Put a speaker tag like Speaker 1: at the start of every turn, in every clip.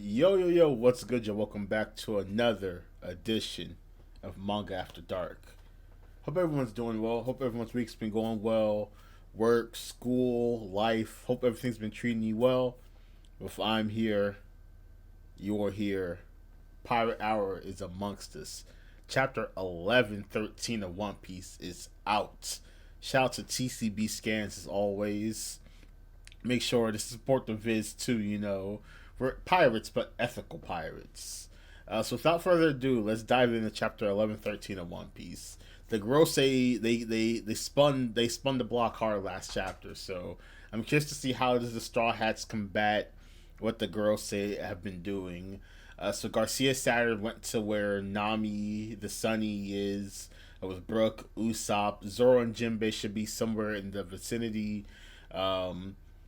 Speaker 1: Yo, what's good, yo? Welcome back to another edition of Manga After Dark. Hope everyone's doing well. Hope everyone's week's been going well. Work, school, life. Hope everything's been treating you well. If I'm here, you're here. Pirate Hour is amongst us. Chapter 1113 of One Piece is out. Shout out to TCBScans as always. Make sure to support the vids too, We're pirates, but ethical pirates. So without further ado, let's dive into chapter 1113 of One Piece. The girls say they spun the block hard last chapter, so I'm curious to see how does the Straw Hats combat what the girls say have been doing. So Garcia Saturn went to where Nami the Sunny is. With Brook, Usopp, Zoro, and Jinbei should be somewhere in the vicinity.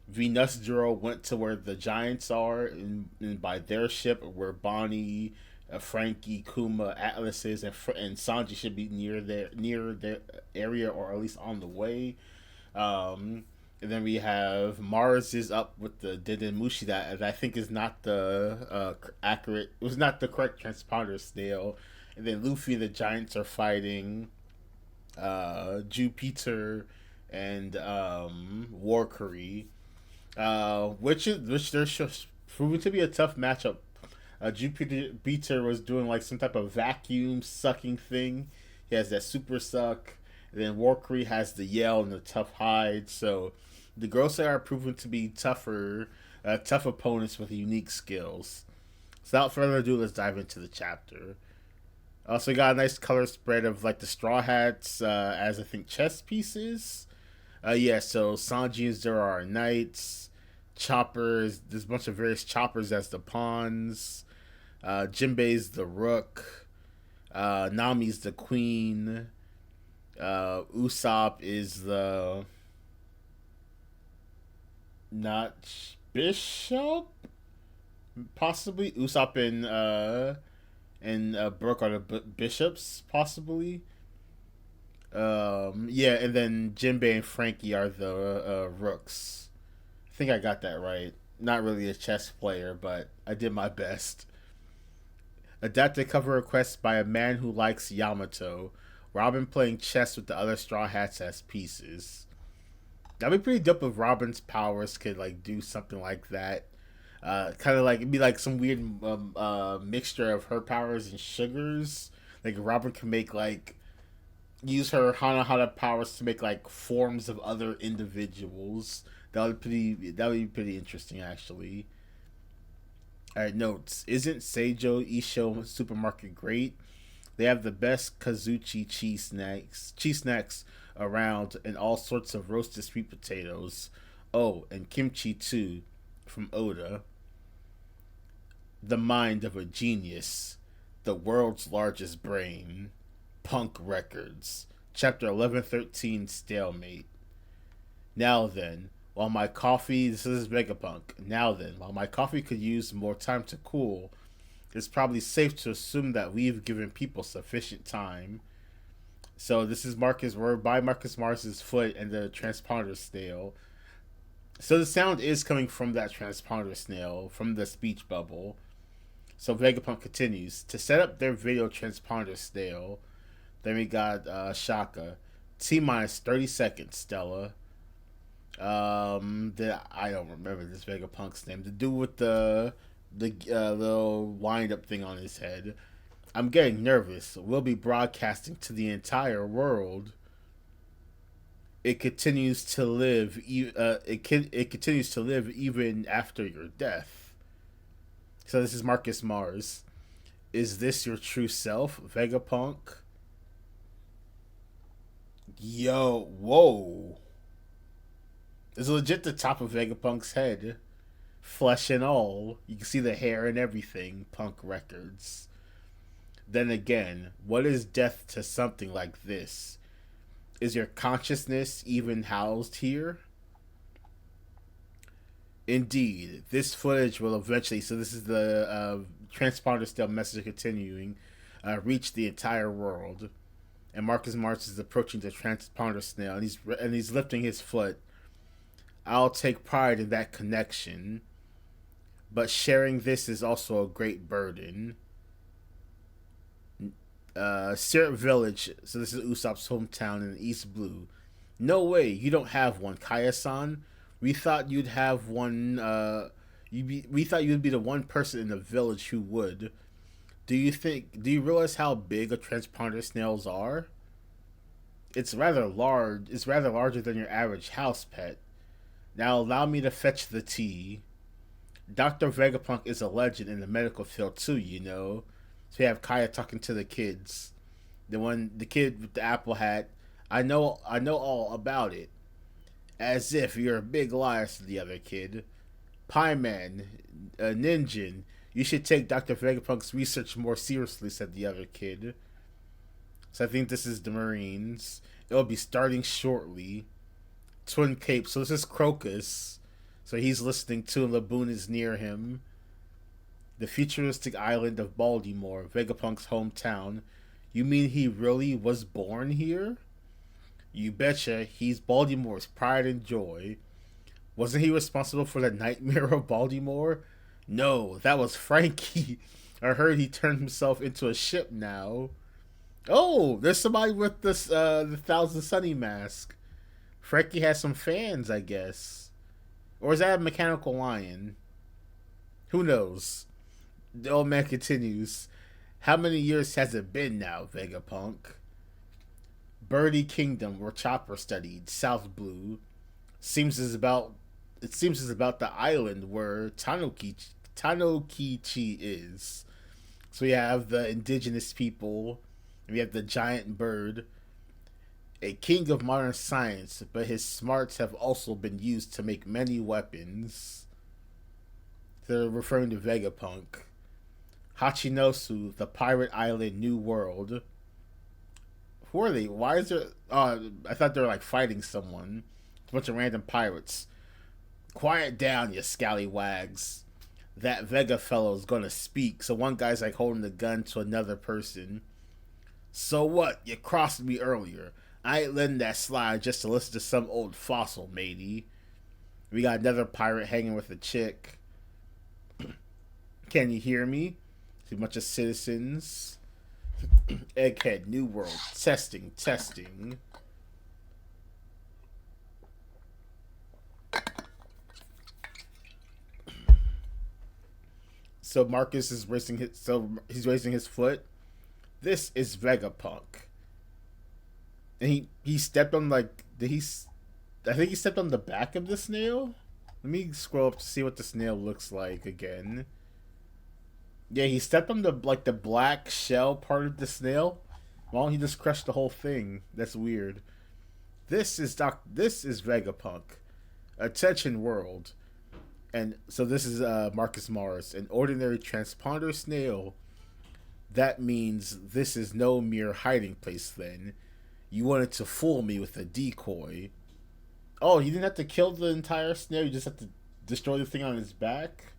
Speaker 1: Venus Zero went to where the Giants are, and by their ship, where Bonnie, Frankie, Kuma, Atlas is, and Sanji should be near their area, or at least on the way. And then we have Mars is up with the Didenmushi that I think is not the accurate. It was not the correct transponder snail. And then Luffy and the Giants are fighting Jupiter and Warcurry, which they're proving to be a tough matchup. Jupiter was doing like some type of vacuum sucking thing. He has that super suck. And then Warcurry has the yell and the tough hide. So the girls are proven to be tough opponents with unique skills. So without further ado, let's dive into the chapter. Also got a nice color spread of like the Straw Hats as I think chess pieces. So Sanji and Zoro are knights. Choppers, there's a bunch of various choppers as the pawns. Jinbei's the rook. Nami's the queen. Usopp is the not bishop, possibly. Usopp and Brook are the bishops, possibly. And then Jinbei and Frankie are the rooks. I think I got that right. Not really a chess player, but I did my best. Adapted cover request by a man who likes Yamato. Robin playing chess with the other Straw Hats as pieces. That'd be pretty dope if Robin's powers could like do something like that. Kind of like it'd be like some weird mixture of her powers and Sugar's. Like Robin can make like use her Hana powers to make like forms of other individuals. That would be pretty interesting actually. Alright, notes. Isn't Seijo Isho Supermarket great? They have the best Kazuchi cheese snacks around, and all sorts of roasted sweet potatoes. Oh, and kimchi too, from Oda. The mind of a genius, the world's largest brain. Punk Records, Chapter 1113, Stalemate. Now then, while my coffee, this is Vegapunk. Now then, while my coffee could use more time to cool, it's probably safe to assume that we've given people sufficient time. So this is Marcus. We're by Marcus Mars's foot and the transponder snail. So the sound is coming from that transponder snail from the speech bubble. So Vegapunk continues to set up their video transponder snail. Then we got Shaka. T minus 30 seconds, Stella. I don't remember this Vegapunk's name. The dude with the little wind up thing on his head. I'm getting nervous. We'll be broadcasting to the entire world. It continues to live. It continues to live even after your death. So this is Marcus Mars. Is this your true self, Vegapunk? Yo, whoa. It's legit the top of Vegapunk's head. Flesh and all. You can see the hair and everything. Punk Records. Then again, what is death to something like this? Is your consciousness even housed here? Indeed, this footage will eventually, so this is the transponder still message continuing, reach the entire world. And Marcus March is approaching the transponder snail, and he's lifting his foot. I'll take pride in that connection. but sharing this is also a great burden. Syrup Village, so this is Usopp's hometown in East Blue. No way, you don't have one, Kaya-san. We thought you'd have one. We thought you'd be the one person in the village who would. Do you think? Do you realize how big a transponder snails are? It's rather large. It's rather larger than your average house pet. Now allow me to fetch the tea. Dr. Vegapunk is a legend in the medical field too, you know. So you have Kaya talking to the kids. The kid with the apple hat. I know all about it. As if you're a big liar, said the other kid. Pie Man, Ninjin, you should take Dr. Vegapunk's research more seriously, said the other kid. So I think this is the Marines. It'll be starting shortly. Twin Cape. So this is Crocus. So he's listening to, and Laboon is near him. The futuristic island of Baltimore, Vegapunk's hometown. You mean he really was born here? You betcha, he's Baltimore's pride and joy. Wasn't he responsible for the nightmare of Baltimore? No, that was Frankie. I heard he turned himself into a ship now. Oh, there's somebody with this the Thousand Sunny mask. Frankie has some fans, I guess. Or is that a mechanical lion? Who knows? The old man continues. How many years has it been now, Vegapunk? Birdie Kingdom, where Chopper studied, South Blue. It seems as about the island where Tanokichi is. So we have the indigenous people, we have the giant bird, a king of modern science, but his smarts have also been used to make many weapons. They're referring to Vegapunk. Hachinosu, the pirate island, New World. Who are they? Why is there... I thought they were like fighting someone. A bunch of random pirates. Quiet down, you scallywags. That Vega fellow's gonna speak. So one guy's like holding the gun to another person. So what? You crossed me earlier. I ain't letting that slide just to listen to some old fossil, matey. We got another pirate hanging with a chick. Can you hear me? See a bunch of citizens. Egghead, New World. Testing. So Marcus is he's raising his foot. This is Vegapunk. And he stepped on I think he stepped on the back of the snail? Let me scroll up to see what the snail looks like again. Yeah, he stepped on the black shell part of the snail. Well, he just crushed the whole thing. That's weird. This is Vegapunk. Attention world. And so this is Marcus Mars, an ordinary transponder snail. That means this is no mere hiding place then. You wanted to fool me with a decoy. Oh, you didn't have to kill the entire snail, you just have to destroy the thing on his back?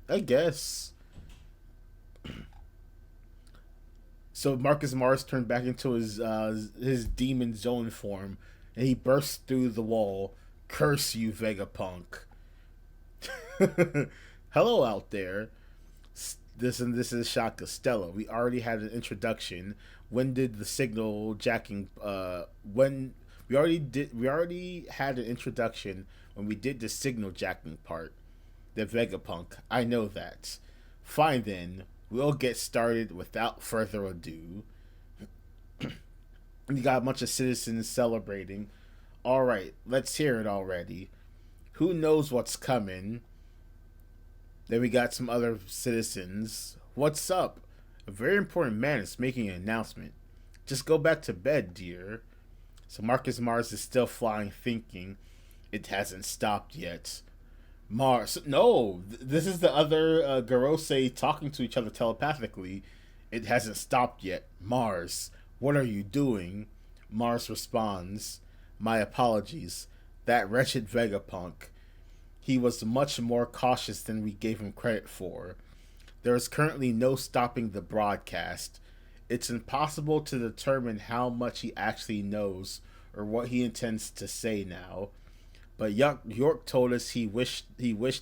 Speaker 1: I guess. So Marcus Mars turned back into his demon zone form, and he bursts through the wall. Curse you, Vegapunk. Hello out there. This is Shot Costello. We already had an introduction. When did the signal jacking? When we already had an introduction when we did the signal jacking part. The Vegapunk. I know that. Fine then. We'll get started without further ado. You got a bunch of citizens celebrating. All right, let's hear it already. Who knows what's coming? Then we got some other citizens. What's up? A very important man is making an announcement. Just go back to bed, dear. So Marcus Mars is still flying, thinking it hasn't stopped yet. Mars, no, this is the other Garose talking to each other telepathically. It hasn't stopped yet. Mars, what are you doing? Mars responds, my apologies. That wretched Vegapunk. He was much more cautious than we gave him credit for. There is currently no stopping the broadcast. It's impossible to determine how much he actually knows or what he intends to say now. But York told us he wished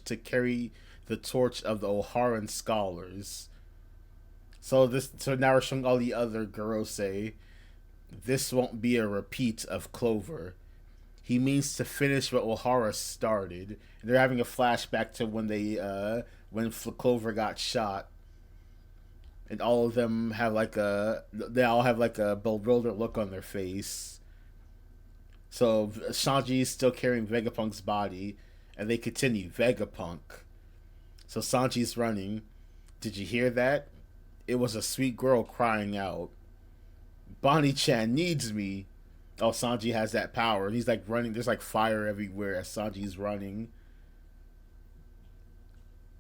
Speaker 1: to carry the torch of the Oharan scholars. So now we're showing all the other Gorosei. This won't be a repeat of Clover. He means to finish what Ohara started. And they're having a flashback to when Clover got shot, and all of them have they all have like a bewildered look on their face. So Sanji is still carrying Vegapunk's body, and they continue Vegapunk. So Sanji's running. Did you hear that? It was a sweet girl crying out. Bonnie-chan needs me. Oh, Sanji has that power. He's like running. There's like fire everywhere as Sanji's running.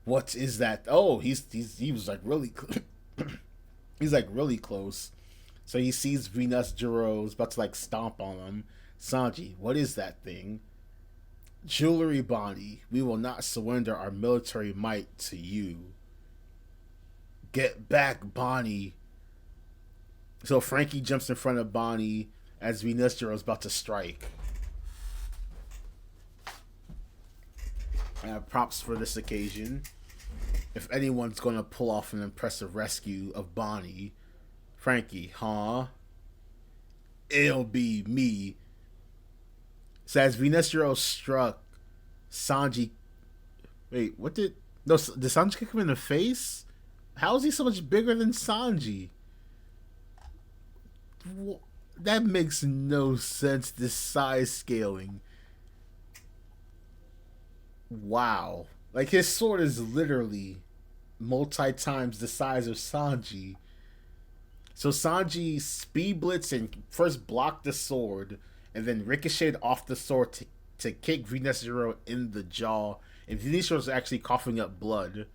Speaker 1: What is that? Oh, he was like really, he's like really close. So he sees Venus Jiro's about to like stomp on him. Sanji, what is that thing? Jewelry, Bonnie. We will not surrender our military might to you. Get back, Bonnie. So Frankie jumps in front of Bonnie as Venus Jiro is about to strike. Props for this occasion. If anyone's going to pull off an impressive rescue of Bonnie, Frankie, huh? It'll be me. So as Venus Jiro struck, Sanji... Wait, what did... No, did Sanji kick him in the face? How is he so much bigger than Sanji? That makes no sense, this size scaling. Wow. Like, his sword is literally multi times the size of Sanji. So Sanji speed blitzed and first blocked the sword, and then ricocheted off the sword to kick Venus Jiro in the jaw. And Venus Jiro's actually coughing up blood.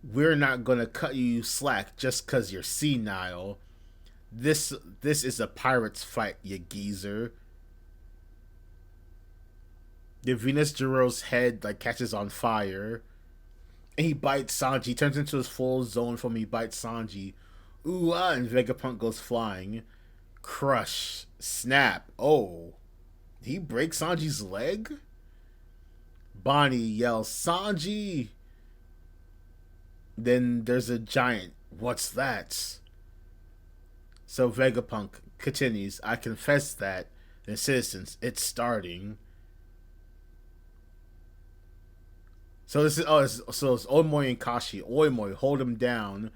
Speaker 1: We're not gonna cut you slack just cause you're senile. This is a pirate's fight, you geezer. The Venus Jiro's head like catches on fire, and he bites Sanji. He turns into his full zone form. He bites Sanji. Ooh ah! And Vegapunk goes flying. Crush, snap. Oh, he breaks Sanji's leg. Bonnie yells, "Sanji!" Then there's a giant. What's that? So Vegapunk continues, I confess that. Then citizens, it's starting. So this is so it's Oimoy and Kashi. Oimoy, hold him down.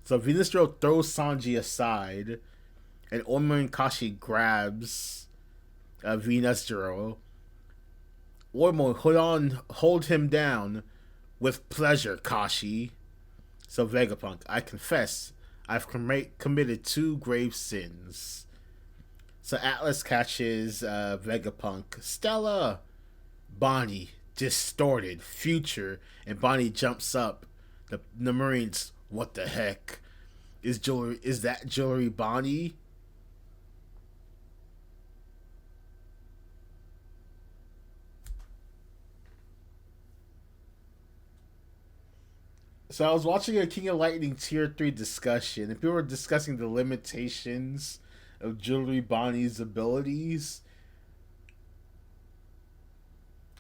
Speaker 1: So Venus Jiro throws Sanji aside, and Oimoy and Kashi grabs Venus Jiro. Oimoy, hold him down. With pleasure, Kashi. So Vegapunk, I confess, I've committed 2 grave sins. So Atlas catches Vegapunk. Stella! Bonnie, distorted, future, and Bonnie jumps up. The Marines, what the heck? Is that jewelry Bonnie? So I was watching a King of Lightning Tier 3 discussion, and people were discussing the limitations of Jewelry Bonnie's abilities.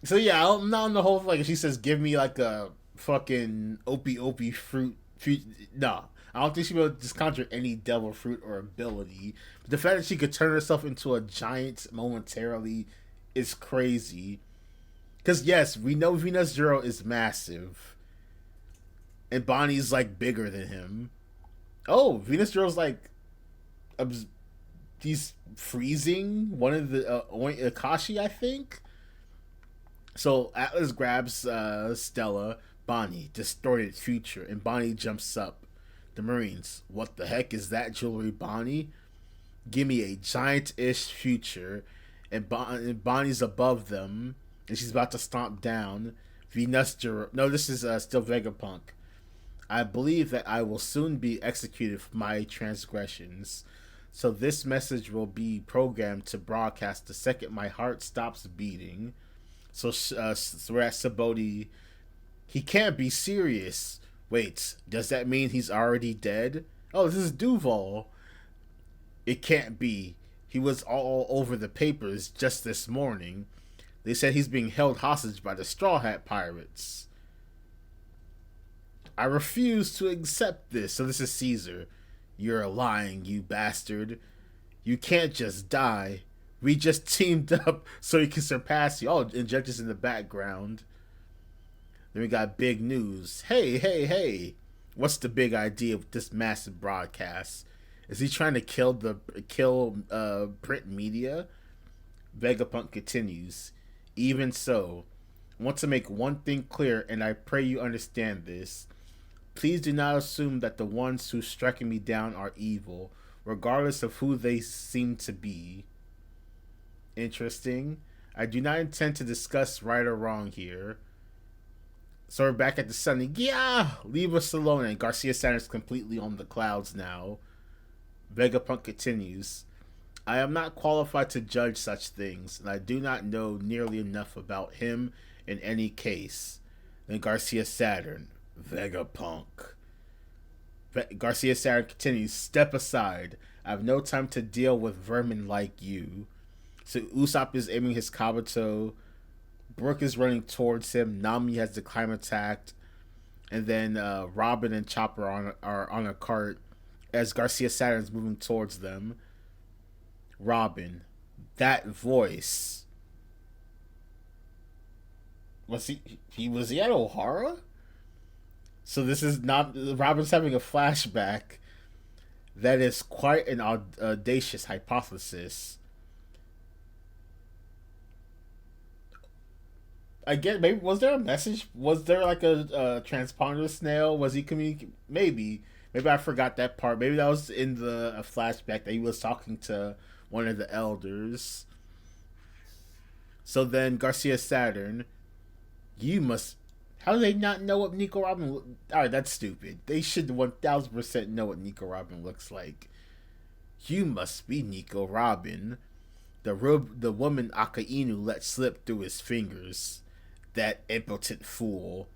Speaker 1: So yeah, I'm not on the whole like she says, give me like a fucking opie fruit. No, I don't think she will just conjure any devil fruit or ability. But the fact that she could turn herself into a giant momentarily is crazy. Because yes, we know Venus Jiro is massive. And Bonnie's like bigger than him. Oh, Venus Jiro's like he's freezing one of the Akashi, I think. So Atlas grabs Stella, Bonnie, distorted future, and Bonnie jumps up. The Marines, what the heck is that jewelry, Bonnie? Give me a giant-ish future, and Bonnie's above them, and she's about to stomp down. Venus Jiro. No, this is still Vegapunk. I believe that I will soon be executed for my transgressions. So this message will be programmed to broadcast the second my heart stops beating. So we're at Saboti. He can't be serious. Wait, does that mean he's already dead? Oh, this is Duval. It can't be. He was all over the papers just this morning. They said he's being held hostage by the Straw Hat Pirates. I refuse to accept this. So this is Caesar. You're lying, you bastard. You can't just die. We just teamed up so he can surpass you. Oh, injectors in the background. Then we got big news. Hey, hey, hey. What's the big idea with this massive broadcast? Is he trying to kill print media? Vegapunk continues. Even so, I want to make one thing clear, and I pray you understand this. Please do not assume that the ones who striking me down are evil, regardless of who they seem to be. Interesting. I do not intend to discuss right or wrong here. So we're back at the sun. Yeah! Leave us alone. And Garcia Sanders completely on the clouds now. Vegapunk continues. I am not qualified to judge such things, and I do not know nearly enough about him in any case. Then Garcia Saturn. Vegapunk. Garcia Saturn continues. Step aside. I have no time to deal with vermin like you. So Usopp is aiming his Kabuto. Brook is running towards him. Nami has the climb attacked. And then Robin and Chopper are on a cart as Garcia Saturn's moving towards them. Robin. That voice. Was he was he at O'Hara? So this is not... Robin's having a flashback. That is quite an audacious hypothesis. I get, maybe, was there a message? Was there like a transponder snail? Was he communicating? Maybe I forgot that part. Maybe that was in the flashback that he was talking to one of the elders. So then Garcia Saturn, you must... How do they not know what Nico Robin... Alright, that's stupid. They should 1000% know what Nico Robin looks like. You must be Nico Robin. The woman Akainu let slip through his fingers. That impotent fool.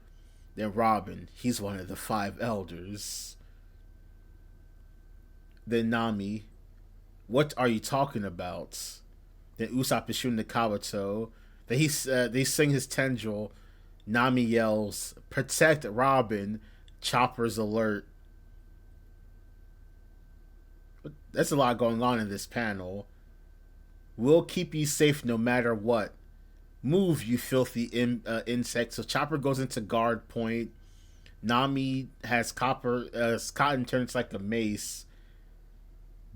Speaker 1: Then Robin, he's one of the 5 elders. Then Nami, what are you talking about? Then Usopp is shooting the Kabuto. Then they sing his tendril. Nami yells, protect Robin. Chopper's alert. There's a lot going on in this panel. We'll keep you safe no matter what. Move, you filthy insect. So Chopper goes into guard point. Nami has cotton turns like a mace.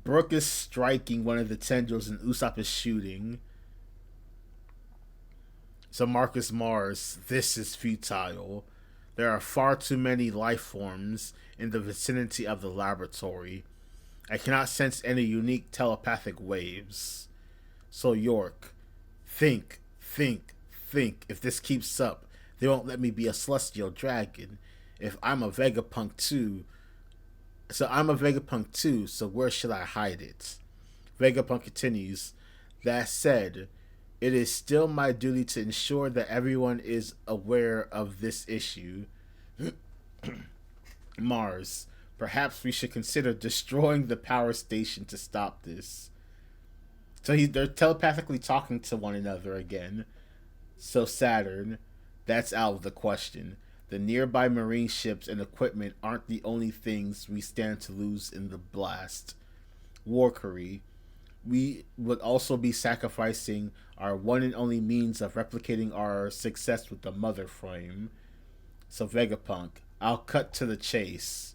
Speaker 1: Brook is striking one of the tendrils and Usopp is shooting. So Marcus Mars, this is futile. There are far too many life forms in the vicinity of the laboratory. I cannot sense any unique telepathic waves. So York, think. If this keeps up, they won't let me be a celestial dragon. If I'm a Vegapunk too, so where should I hide it? Vegapunk continues, that said, it is still my duty to ensure that everyone is aware of this issue. Mars, perhaps we should consider destroying the power station to stop this. So they're telepathically talking to one another again. So Saturn, that's out of the question. The nearby marine ships and equipment aren't the only things we stand to lose in the blast. Warkery, we would also be sacrificing our one and only means of replicating our success with the mother frame. So Vegapunk, I'll cut to the chase.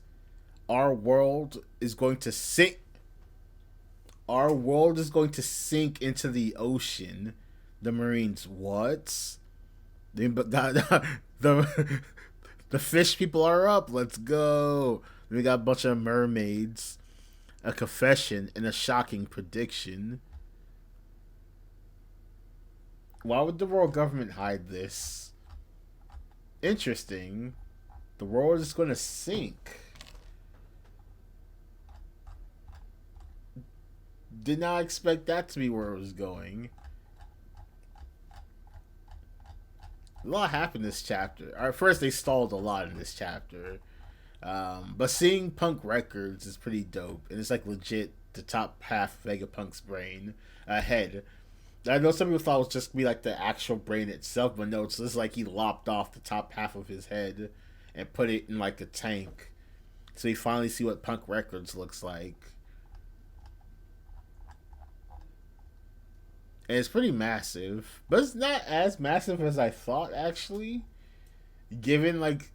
Speaker 1: Our world is going to sink into the ocean. The Marines, what? The fish people are up. Let's go. We got a bunch of mermaids. A confession and a shocking prediction. Why would the world government hide this? Interesting. The world is going to sink. Did not expect that to be where it was going. A lot happened this chapter. Alright, first they stalled a lot in this chapter. But seeing Punk records is pretty dope. And it's like legit the top half of Vegapunk's brain head. I know some people thought it was just be like the actual brain itself, but no, it's just like he lopped off the top half of his head and put it in like a tank. So you finally see what Punk Records looks like. And it's pretty massive, but it's not as massive as I thought actually. Given like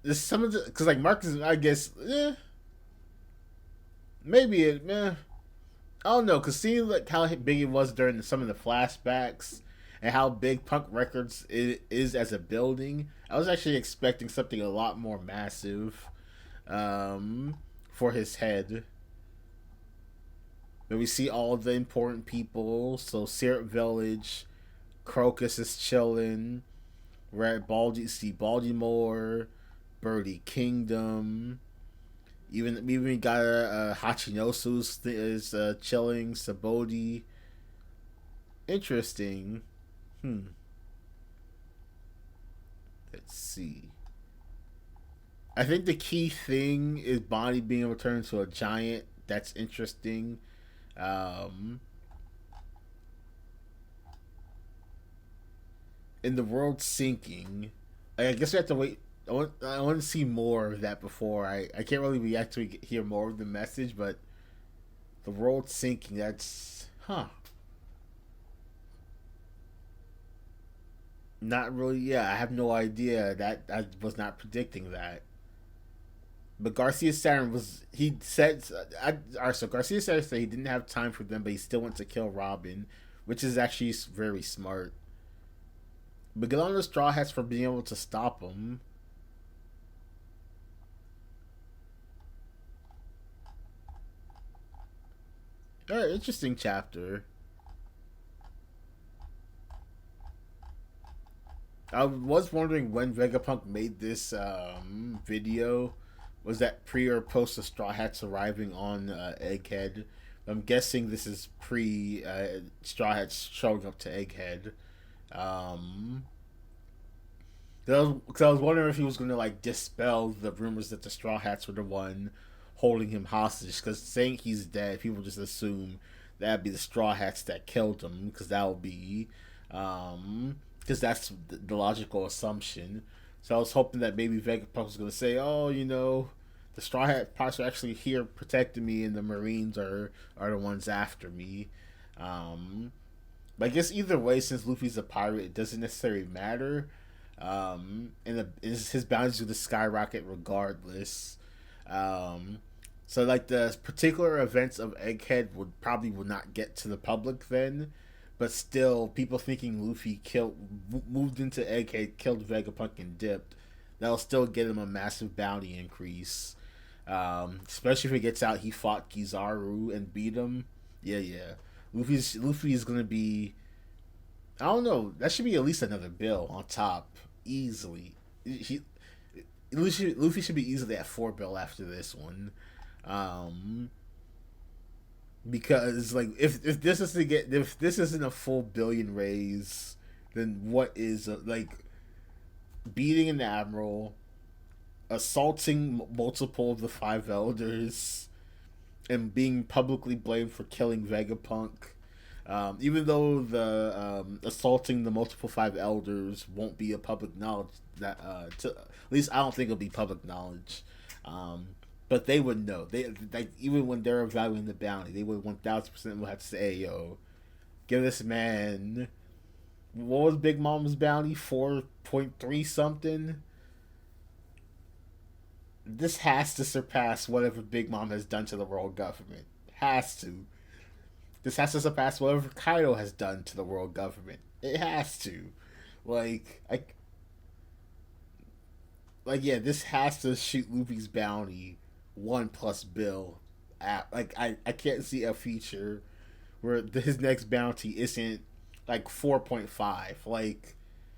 Speaker 1: there's some of the because like Marcus, I guess, maybe it, I don't know, because seeing like how big it was during some of the flashbacks and how big Punk Records is as a building, I was actually expecting something a lot more massive for his head. But we see all the important people. So Syrup Village, Crocus is chilling. We're at see Baltimore, Birdie Kingdom. Even got Hachinosu's is chilling. Sabodi. Interesting. Let's see. I think the key thing is Bonnie being able to turn into a giant. That's interesting. Um, in the world sinking, I guess we have to wait. I want to see more of that before I can't really react to hear more of the message, but the world sinking. That's not really. Yeah, I have no idea. That I was not predicting that. But Garcia Saturn was he said. So Garcia Saturn said he didn't have time for them, but he still went to kill Robin, which is actually very smart. But get on the Straw Hats for being able to stop him. Alright, interesting chapter. I was wondering when Vegapunk made this video. Was that pre or post the Straw Hats arriving on Egghead? I'm guessing this is pre Straw Hats showing up to Egghead. Um, Because I was wondering if he was going to like dispel the rumors that the Straw Hats were the one holding him hostage. Because saying he's dead, people just assume that'd be the Straw Hats that killed him. Because that would be, because that's the logical assumption. So I was hoping that maybe Vegapunk was going to say, "Oh, the Straw Hat parts are actually here protecting me, and the Marines are the ones after me." Um, but I guess either way, since Luffy's a pirate, it doesn't necessarily matter. His bounties will just skyrocket regardless. Um, so like the particular events of Egghead would not get to the public then, but still people thinking Luffy moved into Egghead, killed Vegapunk and dipped. That'll still get him a massive bounty increase. Especially if it gets out he fought Kizaru and beat him. Yeah. Luffy's gonna be, I don't know. That should be at least another bill on top, easily. Luffy should be easily at 4 bill after this one, um, because like if this isn't a full billion raise, then what is like beating an admiral, assaulting multiple of the 5 elders, and being publicly blamed for killing Vegapunk. Even though the assaulting the multiple 5 elders won't be a public knowledge, that at least I don't think it'll be public knowledge. But they would know. They like even when they're evaluating the bounty, they would 1000% will have to say, hey, "Yo, give this man what was Big Mom's bounty 4.3 something." This has to surpass whatever Big Mom has done to the world government. Has to. This has to surpass whatever Kaido has done to the world government. It has to. Like, I, yeah, this has to shoot Luffy's bounty 1 plus bill. I can't see a feature where his next bounty isn't like 4.5. Like,